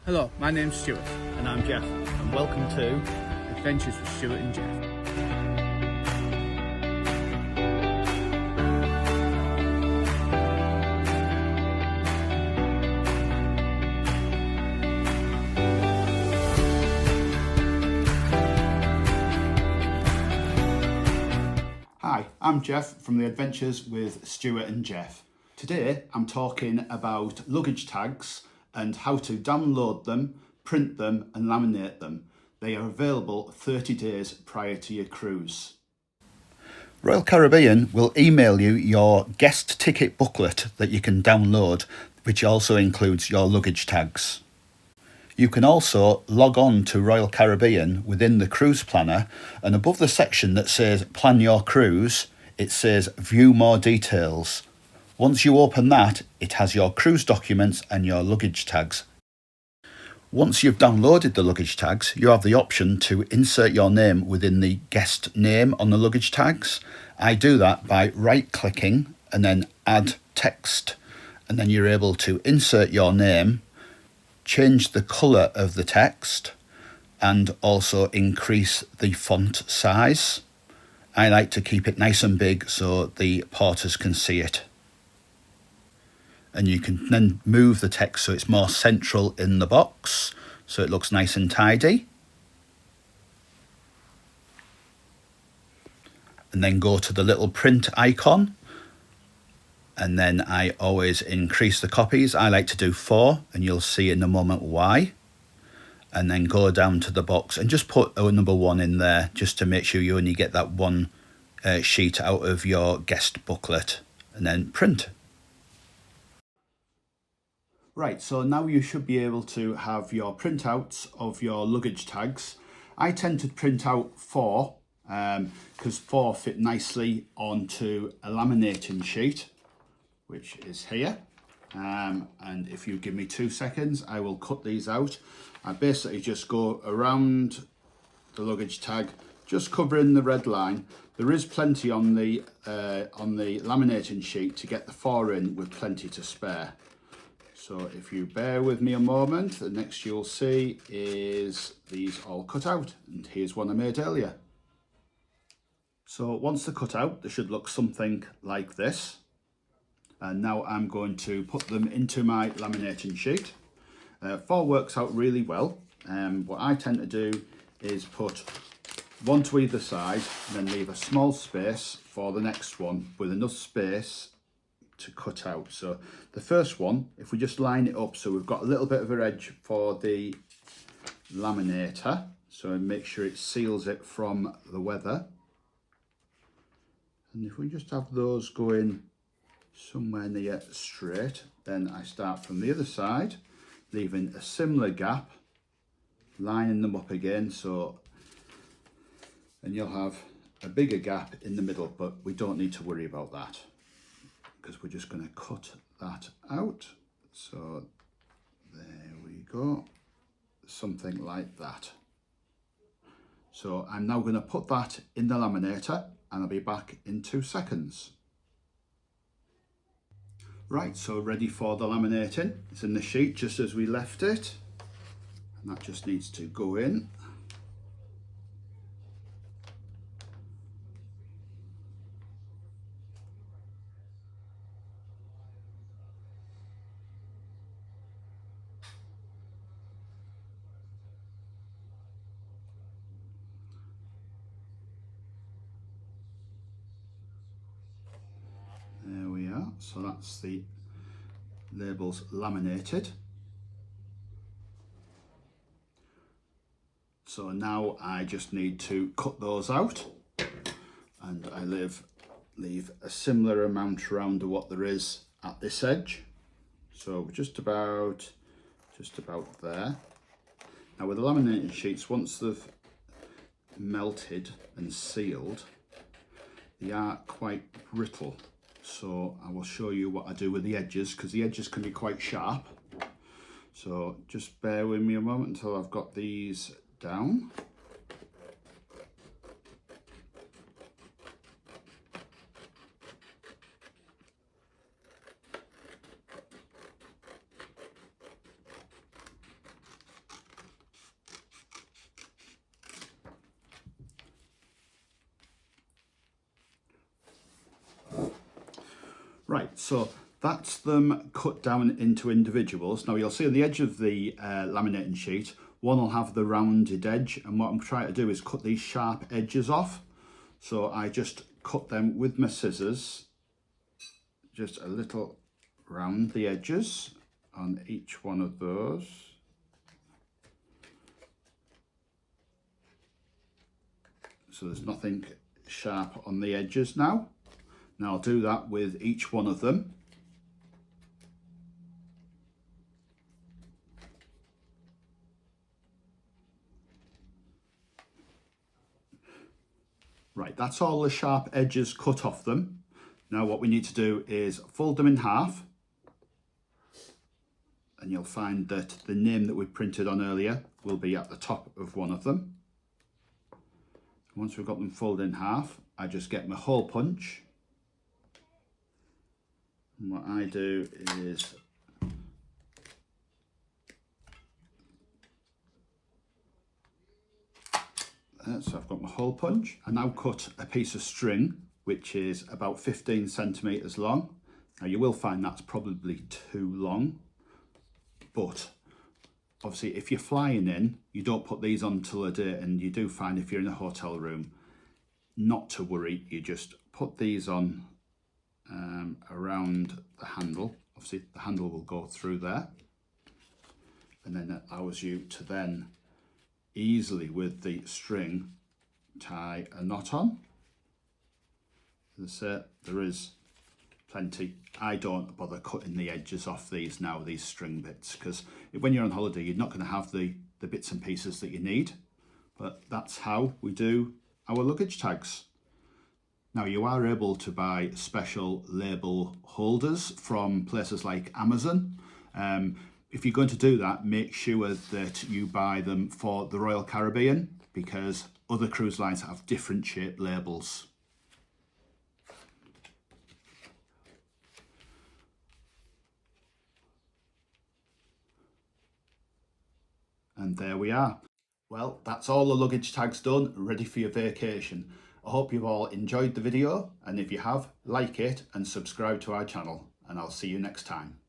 Hello, my name's Stuart. And I'm Jeff, and welcome to Adventures with Stuart and Jeff. Hi, I'm Jeff from the Adventures with Stuart and Jeff. Today I'm talking about luggage tags and how to download them, print them and laminate them. They are available 30 days prior to your cruise. Royal Caribbean will email you your guest ticket booklet that you can download, which also includes your luggage tags. You can also log on to Royal Caribbean within the cruise planner, and above the section that says plan your cruise, it says view more details. Once you open that, it has your cruise documents and your luggage tags. Once you've downloaded the luggage tags, you have the option to insert your name within the guest name on the luggage tags. I do that by right clicking and then add text, and then you're able to insert your name, change the colour of the text, and also increase the font size. I like to keep it nice and big so the porters can see it. And you can then move the text so it's more central in the box, so it looks nice and tidy. And then go to the little print icon, and then I always increase the copies. I like to do 4, and you'll see in a moment why. And then go down to the box and just put a number 1 in there, just to make sure you only get that one sheet out of your guest booklet, and then print. Right, so now you should be able to have your printouts of your luggage tags. I tend to print out 4 because 4 fit nicely onto a laminating sheet, which is here. And if you give me 2 seconds, I will cut these out. I basically just go around the luggage tag, just covering the red line. There is plenty on the laminating sheet to get the 4 in, with plenty to spare. So if you bear with me a moment, the next you'll see is these all cut out, and here's one I made earlier. So once they're cut out, they should look something like this. And now I'm going to put them into my laminating sheet. 4 works out really well. What I tend to do is put 1 to either side, and then leave a small space for the next one with enough space to cut out. So the first one, if we just line it up so we've got a little bit of an edge for the laminator, so make sure it seals it from the weather. And if we just have those going somewhere near straight, then I start from the other side, leaving a similar gap, lining them up again, and you'll have a bigger gap in the middle, but we don't need to worry about that because we're just going to cut that out. So there we go, something like that. So I'm now going to put that in the laminator, and I'll be back in 2 seconds. Right, so ready for the laminating. It's in the sheet just as we left it, and that just needs to go in. There we are, so that's the labels laminated. So now I just need to cut those out, and I leave a similar amount around to what there is at this edge. So just about there. Now with the laminating sheets, once they've melted and sealed, they are quite brittle. So I will show you what I do with the edges, because the edges can be quite sharp. So just bear with me a moment until I've got these down. Right, so that's them cut down into individuals. Now you'll see on the edge of the laminating sheet, one will have the rounded edge, and what I'm trying to do is cut these sharp edges off. So I just cut them with my scissors, just a little round the edges on each one of those. So there's nothing sharp on the edges now. Now I'll do that with each one of them. Right, that's all the sharp edges cut off them. Now what we need to do is fold them in half, and you'll find that the name that we printed on earlier will be at the top of one of them. Once we've got them folded in half, I just get my hole punch, and what I do is so I've got my hole punch. I now cut a piece of string which is about 15 centimeters long. Now you will find that's probably too long, but obviously if you're flying in, you don't put these on till a day, and you do find if you're in a hotel room, not to worry, you just put these on around the handle. Obviously the handle will go through there, and then that allows you to then easily with the string tie a knot on. As I say, there is plenty. I don't bother cutting the edges off these now, these string bits, because when you're on holiday you're not going to have the bits and pieces that you need. But that's how we do our luggage tags. Now you are able to buy special label holders from places like Amazon. If you're going to do that, make sure that you buy them for the Royal Caribbean, because other cruise lines have different shaped labels. And there we are. Well, that's all the luggage tags done, ready for your vacation. I hope you've all enjoyed the video, and if you have, like it and subscribe to our channel, and I'll see you next time.